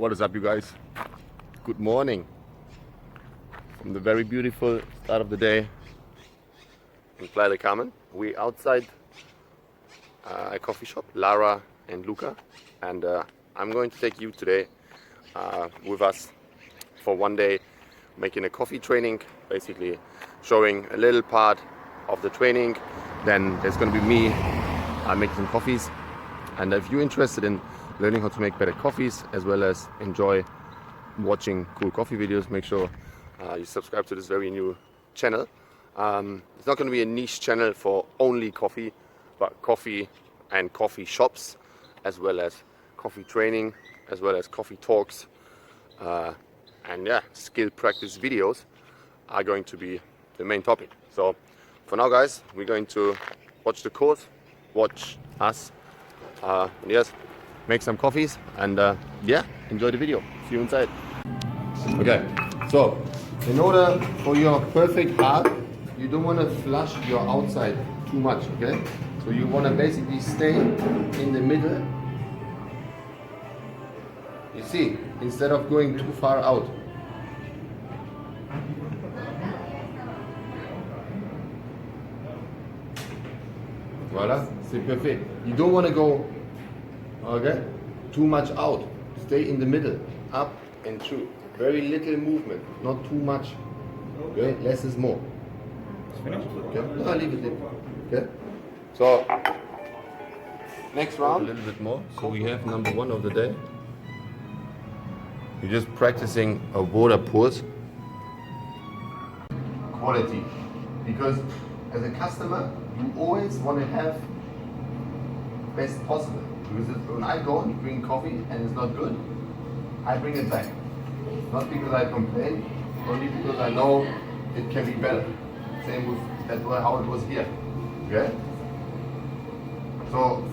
What is up, you guys? Good morning from the very beautiful start of the day in Playa Carmen. We're outside a coffee shop, Lara&Luca, and I'm going to take you today with us for one day, making a coffee training, basically showing a little part of the training. Then there's going to be me making some coffees, and if you're interested in learning how to make better coffees as well as enjoy watching cool coffee videos, make sure you subscribe to this very new channel. It's not going to be a niche channel for only coffee, but coffee and coffee shops, as well as coffee training, as well as coffee talks, and yeah, skill practice videos are going to be the main topic. So for now, guys, we're going to watch the course, watch us, and yes, make some coffees, and yeah, enjoy the video. See you inside. Okay, so in order for your perfect art, you don't want to flush your outside too much, okay? So you want to basically stay in the middle. You see, instead of going too far out. Voila, c'est parfait. You don't want to go, okay, too much out. Stay in the middle, up and through. Very little movement, not too much. Okay, less is more. Okay, no, leave it. Okay, so next round, a little bit more. So we have number one of the day. You're just practicing a water pulse. Quality, because as a customer, you always want to have best possible. Because when I go and bring coffee and it's not good, I bring it back. Not because I complain, only because I know it can be better. Same with that's how it was here. Okay? So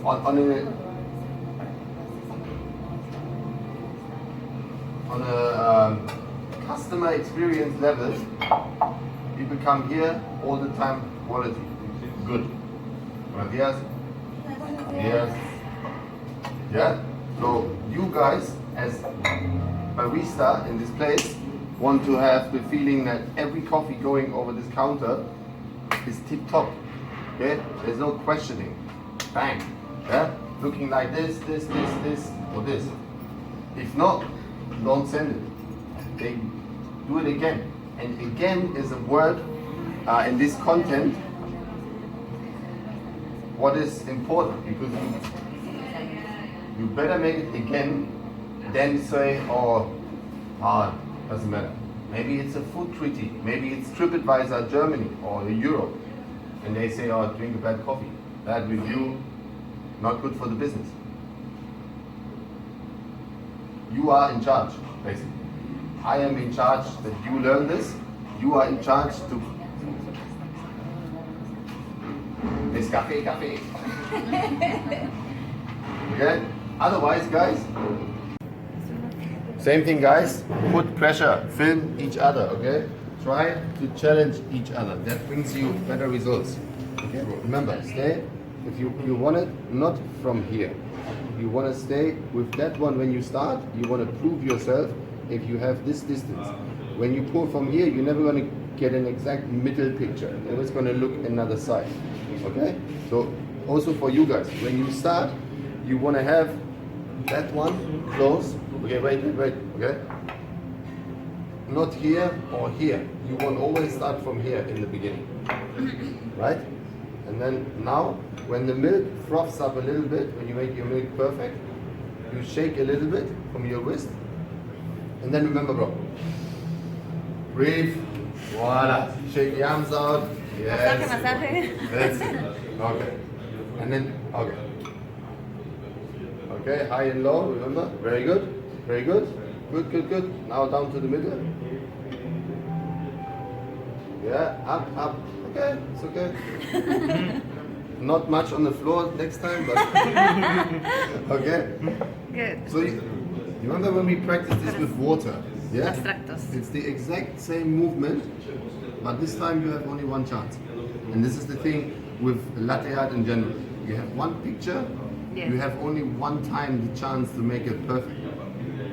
on a customer experience level, people come here all the time, quality, good. Yes, yes, yeah. So you guys as barista in this place want to have the feeling that every coffee going over this counter is tip top. Okay, there's no questioning. Bang, yeah, looking like this, or this. If not, don't send it. They do it again, and again is a word in this content. What is important, because you better make it again than say, oh, doesn't matter. Maybe it's a food treaty, maybe it's TripAdvisor Germany or Europe, and they say, oh, drink a bad coffee. Bad review, not good for the business. You are in charge, basically. I am in charge that you learn this. You are in charge to... This cafe. Okay? Otherwise, guys, same thing, guys. Put pressure, film each other, okay? Try to challenge each other. That brings you better results. Okay? Remember, stay, if you want it, not from here. You want to stay with that one when you start. You want to prove yourself if you have this distance. When you pour from here, you're never going to get an exact middle picture. It's going to look another side. Okay? So also for you guys, when you start, you want to have that one close. Okay, wait, okay? Not here or here. You want to always start from here in the beginning. Right? And then now, when the milk froths up a little bit, when you make your milk perfect, you shake a little bit from your wrist. And then remember, bro, breathe, voila, shake the arms out. Yes. That's it. Okay. And then, okay. Okay, high and low, remember? Very good. Very good. Good. Now down to the middle. Yeah, up. Okay, it's okay. Not much on the floor next time, but okay. Good. So you remember when we practiced this with water? Yeah? Abstractos. It's the exact same movement, but this time you have only one chance. And this is the thing with latte art in general. You have one picture, Yes. you have only one time the chance to make it perfect.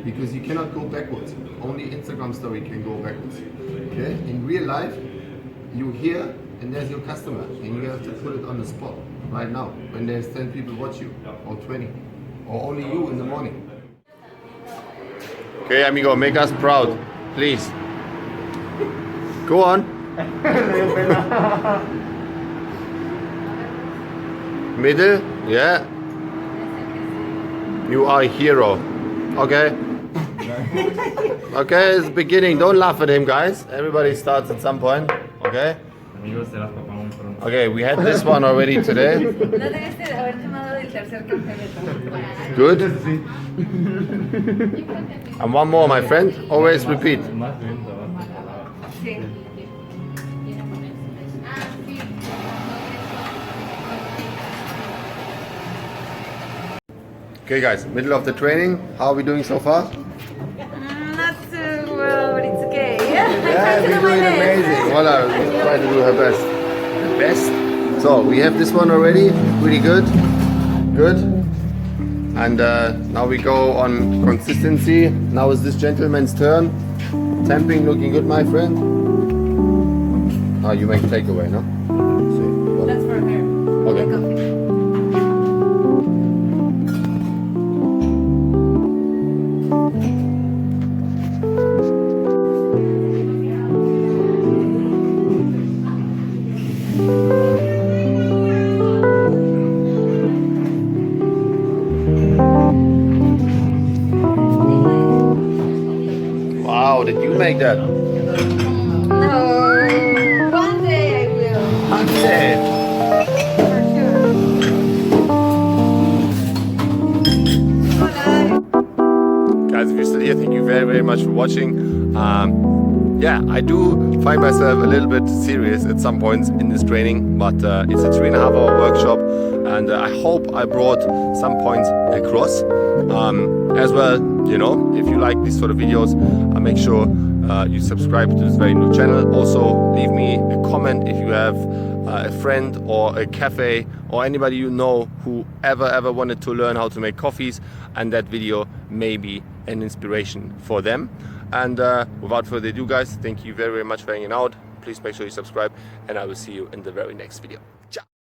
because you cannot go backwards. Only Instagram story can go backwards. Okay? In real life, you hear and there's your customer, and you have to put it on the spot right now when there's 10 people watch you, or 20, or only you in the morning. Okay, amigo, make us proud, please. Go on. Middle, yeah. You are a hero. Okay. Okay, it's the beginning. Don't laugh at him, guys. Everybody starts at some point. Okay. Okay, we had this one already today. Good. And one more, my friend. Always repeat. Okay, guys, middle of the training. How are we doing so far? Not too well, but it's okay. Yeah, we're doing amazing. Voila, we'll try to do her best. The best. So we have this one already. Pretty good. Good. And now we go on consistency. Now is this gentleman's turn. Tamping looking good, my friend. Oh, you make takeaway, no? That's for her. Okay. Wow, did you make that? No, one day I will. One day. For sure. Guys, if you're still here, thank you very, very much for watching. Yeah, I do find myself a little bit serious at some points in this training, but it's a 3.5-hour workshop, and I hope I brought some points across. As well, you know, if you like these sort of videos, make sure you subscribe to this very new channel. Also, leave me a comment if you have a friend or a cafe or anybody you know who ever wanted to learn how to make coffees, and that video may be an inspiration for them. And without further ado, guys, thank you very, very much for hanging out. Please make sure you subscribe, and I will see you in the very next video. Ciao.